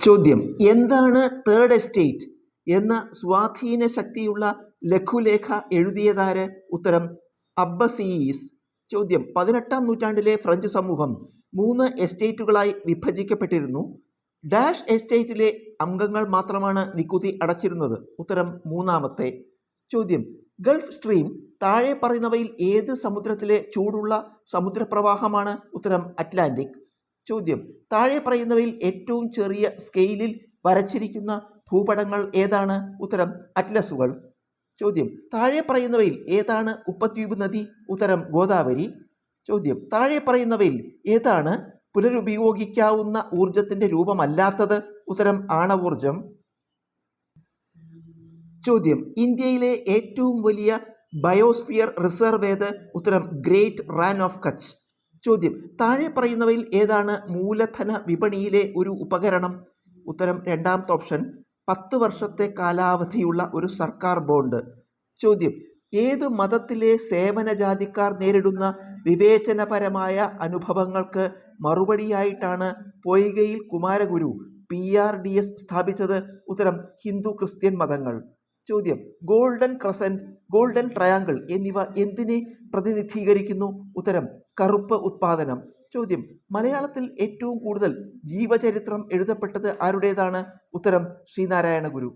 ചോദ്യം: എന്താണ് third estate എന്ന സ്വാധീന ശക്തിയുള്ള ലഘുലേഖ എഴുതിയതാര്? ഉത്തരം: അബ്ബസീസ്. ചോദ്യം: 18-ാം നൂറ്റാണ്ടിലെ ഫ്രഞ്ച് സമൂഹം 3 എസ്റ്റേറ്റുകളായി വിഭജിക്കപ്പെട്ടിരുന്നു. ഡാഷ് എസ്റ്റേറ്റിലെ അംഗങ്ങൾ മാത്രമാണ് നികുതി അടച്ചിരുന്നത്. ഉത്തരം: മൂന്നാമത്തെ. ചോദ്യം: ഗൾഫ് സ്ട്രീം താഴെ പറയുന്നവയിൽ ഏത് സമുദ്രത്തിലെ ചൂടുള്ള സമുദ്രപ്രവാഹമാണ്? ഉത്തരം: അറ്റ്ലാന്റിക്. ചോദ്യം: താഴെ പറയുന്നവയിൽ ഏറ്റവും ചെറിയ സ്കെയിലിൽ വരച്ചിരിക്കുന്ന ഭൂപടങ്ങൾ ഏതാണ്? ഉത്തരം: അറ്റ്ലസുകൾ. ചോദ്യം: താഴെ പറയുന്നവയിൽ ഏതാണ് ഉപദ്വീപ് നദി? ഉത്തരം: ഗോദാവരി. ചോദ്യം: താഴെ പറയുന്നവയിൽ ഏതാണ് പുനരുപയോഗിക്കാവുന്ന ഊർജത്തിന്റെ രൂപമല്ലാത്തത്? ഉത്തരം: ആണവോർജം. ചോദ്യം: ഇന്ത്യയിലെ ഏറ്റവും വലിയ ബയോസ്ഫിയർ റിസർവ് ഏത്? ഉത്തരം: ഗ്രേറ്റ് റാൻ ഓഫ് കച്ച്. ചോദ്യം: താഴെ പറയുന്നവയിൽ ഏതാണ് മൂലധന വിപണിയിലെ ഒരു ഉപകരണം? ഉത്തരം: രണ്ടാമത്തെ ഓപ്ഷൻ, 10 വർഷത്തെ കാലാവധിയുള്ള ഒരു സർക്കാർ ബോണ്ട്. ചോദ്യം: ഏതു മതത്തിലെ സേവനജാതിക്കാർ നേരിടുന്ന വിവേചനപരമായ അനുഭവങ്ങൾക്ക് മറുപടിയായിട്ടാണ് പൊയ്കയിൽ കുമാരഗുരു PRDS സ്ഥാപിച്ചത്? ഉത്തരം: ഹിന്ദു ക്രിസ്ത്യൻ മതങ്ങൾ. ചോദ്യം: ഗോൾഡൻ ക്രസന്റ്, ഗോൾഡൻ ട്രയാങ്കിൾ എന്നിവ എന്തിനെ പ്രതിനിധീകരിക്കുന്നു? ഉത്തരം: കറുപ്പ് ഉത്പാദനം. ചോദ്യം: മലയാളത്തിൽ ഏറ്റവും കൂടുതൽ ജീവചരിത്രം എഴുതപ്പെട്ടത് ആരുടേതാണ്? ഉത്തരം: ശ്രീനാരായണ ഗുരു.